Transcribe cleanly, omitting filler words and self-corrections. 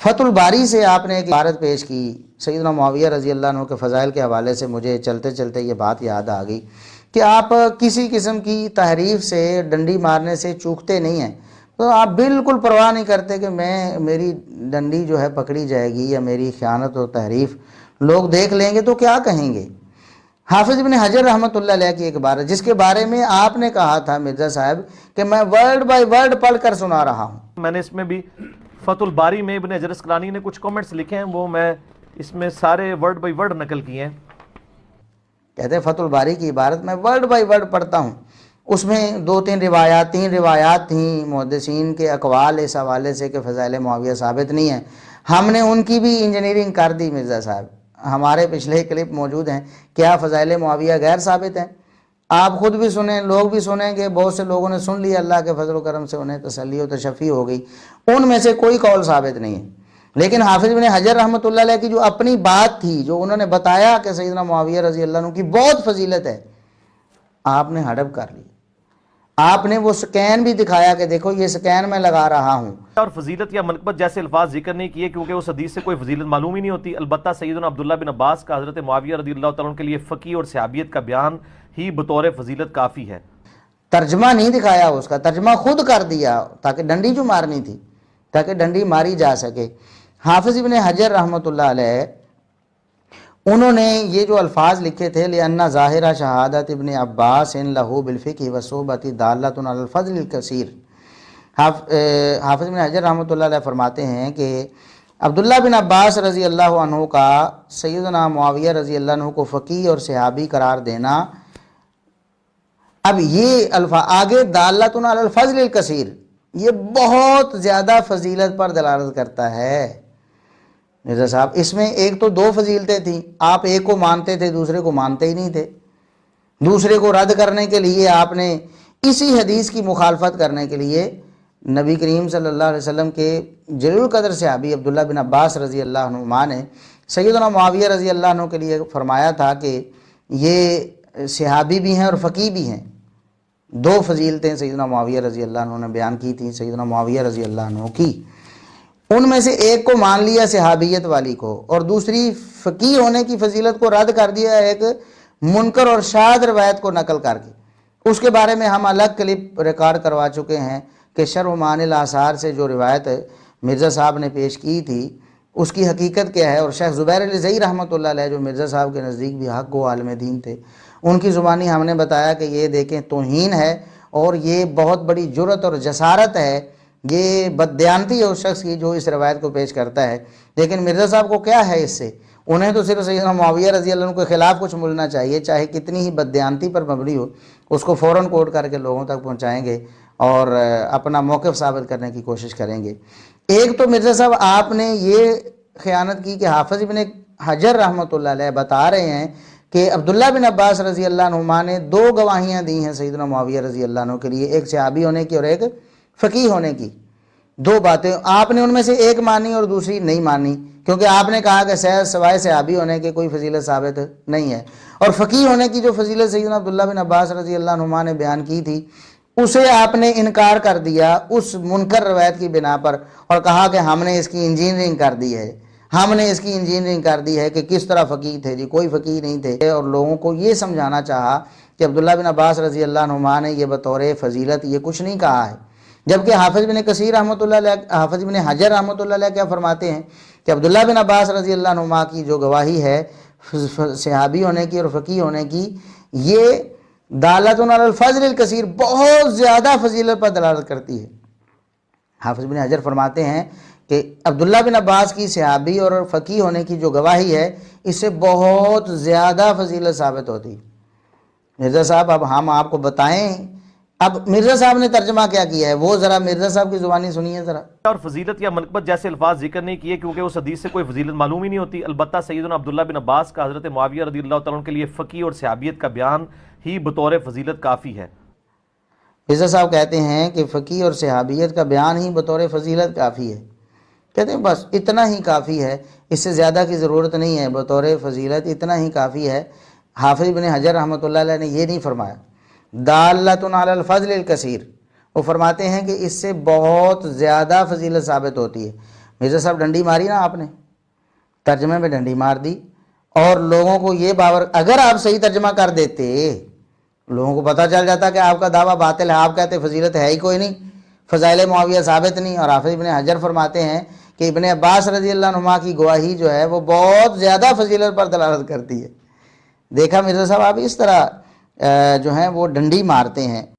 فتح الباری سے آپ نے ایک عبارت پیش کی سیدنا معاویہ رضی اللہ عنہ کے فضائل کے حوالے سے، مجھے چلتے چلتے یہ بات یاد آ گئی کہ آپ کسی قسم کی تحریف سے، ڈنڈی مارنے سے چوکتے نہیں ہیں، تو آپ بالکل پرواہ نہیں کرتے کہ میری ڈنڈی جو ہے پکڑی جائے گی یا میری خیانت و تحریف لوگ دیکھ لیں گے تو کیا کہیں گے۔ حافظ ابن حجر رحمۃ اللہ علیہ کی ایک عبارت، جس کے بارے میں آپ نے کہا تھا مرزا صاحب کہ میں ورڈ بائی ورڈ پڑھ کر سنا رہا ہوں۔ میں نے اس میں بھی فتح الباری میں ابن حجر اسقلانی نے کچھ کامنٹس لکھے ہیں، وہ میں اس میں سارے ورڈ بائی ورڈ نقل کیے ہیں۔ کہتے ہیں فتح الباری کی عبارت میں ورڈ بائی ورڈ پڑھتا ہوں، اس میں تین روایات تھیں محدثین کے اقوال اس حوالے سے کہ فضائل معاویہ ثابت نہیں ہیں۔ ہم نے ان کی بھی انجینئرنگ کر دی مرزا صاحب، ہمارے پچھلے کلپ موجود ہیں، کیا فضائل معاویہ غیر ثابت ہیں؟ آپ خود بھی سنیں، لوگ بھی سنیں گے، بہت سے لوگوں نے سن لیا، اللہ کے فضل و کرم سے انہیں تسلی و تشفی ہو گئی، ان میں سے کوئی قول ثابت نہیں ہے۔ لیکن حافظ ابن حجر رحمۃ اللہ علیہ کی جو اپنی بات تھی، جو انہوں نے بتایا کہ سیدنا معاویہ رضی اللہ عنہ کی بہت فضیلت ہے، آپ نے ہڑپ کر لی۔ آپ نے وہ سکین بھی دکھایا کہ دیکھو یہ سکین میں لگا رہا ہوں، اور فضیلت یا منقبت جیسے الفاظ ذکر نہیں کیے کیونکہ اس حدیث سے کوئی فضیلت معلوم ہی نہیں ہوتی۔ البتہ سیدنا عبداللہ بن عباس کا حضرت معاویہ رضی اللہ تعالیٰ عنہ کے لیے فقیہ اور صحابیت کا بیان ہی بطور فضیلت کافی ہے۔ ترجمہ نہیں دکھایا، اس کا ترجمہ خود کر دیا تاکہ ڈنڈی جو مارنی تھی، تاکہ ڈنڈی ماری جا سکے۔ حافظ ابن حجر رحمۃ اللہ علیہ انہوں نے یہ جو الفاظ لکھے تھے، لِأَنَّ ظَاهِرَ شَهَادَةِ ابن عباس لَهُ بِالْفِقْهِ وَالصُّحْبَةِ دَالَّةٌ عَلَى الْفَضْلِ الْكَثِيرِ۔ حافظ ابن حجر رحمۃ اللہ علیہ فرماتے ہیں کہ عبداللہ بن عباس رضی اللہ عنہ کا سیدنا معاویہ رضی اللہ عنہ کو فقیہ اور صحابی قرار دینا، اب یہ الفاظ آگے دالۃ علی الفضل الکثیر، یہ بہت زیادہ فضیلت پر دلالت کرتا ہے۔ مرزا صاحب اس میں ایک تو دو فضیلتیں تھیں، آپ ایک کو مانتے تھے، دوسرے کو مانتے ہی نہیں تھے۔ دوسرے کو رد کرنے کے لیے آپ نے اسی حدیث کی مخالفت کرنے کے لیے نبی کریم صلی اللہ علیہ وسلم کے جلیل القدر صحابی عبداللہ بن عباس رضی اللہ عنہما نے سیدنا معاویہ رضی اللہ عنہ کے لیے فرمایا تھا کہ یہ صحابی بھی ہیں اور فقیہ بھی ہیں۔ دو فضیلتیں سیدنا معاویہ رضی اللہ عنہ نے بیان کی تھیں سیدنا معاویہ رضی اللہ عنہ کی، ان میں سے ایک کو مان لیا صحابیت والی کو، اور دوسری فقیہ ہونے کی فضیلت کو رد کر دیا ایک منکر اور شاذ روایت کو نقل کر کے۔ اس کے بارے میں ہم الگ کلپ ریکارڈ کروا چکے ہیں کہ شرح معانی الاثار سے جو روایت مرزا صاحب نے پیش کی تھی اس کی حقیقت کیا ہے، اور شیخ زبیر علی زئی رحمۃ اللہ علیہ جو مرزا صاحب کے نزدیک بھی حق و عالم دین تھے، ان کی زبانی ہم نے بتایا کہ یہ دیکھیں توہین ہے اور یہ بہت بڑی جرت اور جسارت ہے، یہ بددیانتی ہے اس شخص کی جو اس روایت کو پیش کرتا ہے۔ لیکن مرزا صاحب کو کیا ہے اس سے، انہیں تو صرف سیدنا معاویہ رضی اللہ عنہ کے خلاف کچھ ملنا چاہیے، چاہے کتنی ہی بددیانتی پر مبنی ہو، اس کو فوراً کوٹ کر کے لوگوں تک پہنچائیں گے اور اپنا موقف ثابت کرنے کی کوشش کریں گے۔ ایک تو مرزا صاحب آپ نے یہ خیانت کی کہ حافظ ابن حجر رحمۃ اللہ علیہ بتا رہے ہیں کہ عبداللہ بن عباس رضی اللہ عنہما نے دو گواہیاں دی ہیں سیدنا معاویہ رضی اللہ عنہ کے لیے، ایک صحابی ہونے کی اور ایک فقیہ ہونے کی۔ دو باتیں آپ نے ان میں سے ایک مانی اور دوسری نہیں مانی، کیونکہ آپ نے کہا کہ سوائے صحابی ہونے کے کوئی فضیلت ثابت نہیں ہے، اور فقیہ ہونے کی جو فضیلت سیدنا عبداللہ بن عباس رضی اللہ عنہما نے بیان کی تھی اسے آپ نے انکار کر دیا اس منکر روایت کی بنا پر، اور کہا کہ ہم نے اس کی انجینئرنگ کر دی ہے، ہم نے اس کی انجینئرنگ کر دی ہے کہ کس طرح فقیہ تھے۔ جی کوئی فقیہ نہیں تھے، اور لوگوں کو یہ سمجھانا چاہا کہ عبداللہ بن عباس رضی اللہ عنہما نے یہ بطور فضیلت یہ کچھ نہیں کہا ہے، جبکہ حافظ بن کثیر رحمۃ اللہ علیہ، حافظ بن حجر رحمۃ اللہ علیہ کیا فرماتے ہیں کہ عبداللہ بن عباس رضی اللہ عنہما کی جو گواہی ہے صحابی ہونے کی اور فقیہ ہونے کی، یہ دالۃ علی الفضل الکثیر، بہت زیادہ فضیلت پر دلالت کرتی ہے۔ حافظ بن حجر فرماتے ہیں کہ عبداللہ بن عباس کی صحابی اور فقیہ ہونے کی جو گواہی ہے اس سے بہت زیادہ فضیلت ثابت ہوتی۔ مرزا صاحب اب ہم آپ کو بتائیں، اب مرزا صاحب نے ترجمہ کیا کیا ہے وہ ذرا مرزا صاحب کی زبانی سنیے ذرا۔ اور فضیلت یا منقبت جیسے الفاظ ذکر نہیں کیے کیونکہ اس حدیث سے کوئی فضیلت معلوم ہی نہیں ہوتی۔ البتہ سیدنا عبداللہ بن عباس کا حضرت معاویہ رضی اللہ تعالیٰ عنہ کے لیے فقیہ اور صحابیت کا بیان ہی بطور فضیلت کافی ہے۔ مرزا صاحب کہتے ہیں کہ فقیہ اور صحابیت کا بیان ہی بطور فضیلت کافی ہے، کہتے ہیں بس اتنا ہی کافی ہے، اس سے زیادہ کی ضرورت نہیں ہے، بطور فضیلت اتنا ہی کافی ہے۔ حافظ بن حجر رحمۃ اللہ علیہ نے یہ نہیں فرمایا دالۃ علی الفضل الکثیر، وہ فرماتے ہیں کہ اس سے بہت زیادہ فضیلت ثابت ہوتی ہے۔ مرزا صاحب ڈنڈی ماری نا آپ نے، ترجمے میں ڈنڈی مار دی، اور لوگوں کو یہ باور، اگر آپ صحیح ترجمہ کر دیتے لوگوں کو پتہ چل جاتا کہ آپ کا دعویٰ باطل ہے، آپ کہتے فضیلت ہے ہی کوئی نہیں، فضائل معاویہ ثابت نہیں، اور حافظ ابن حجر فرماتے ہیں کہ ابن عباس رضی اللہ عنہما کی گواہی جو ہے وہ بہت زیادہ فضیلت پر دلالت کرتی ہے۔ دیکھا مرزا صاحب آپ اس طرح جو ہیں وہ ڈنڈی مارتے ہیں۔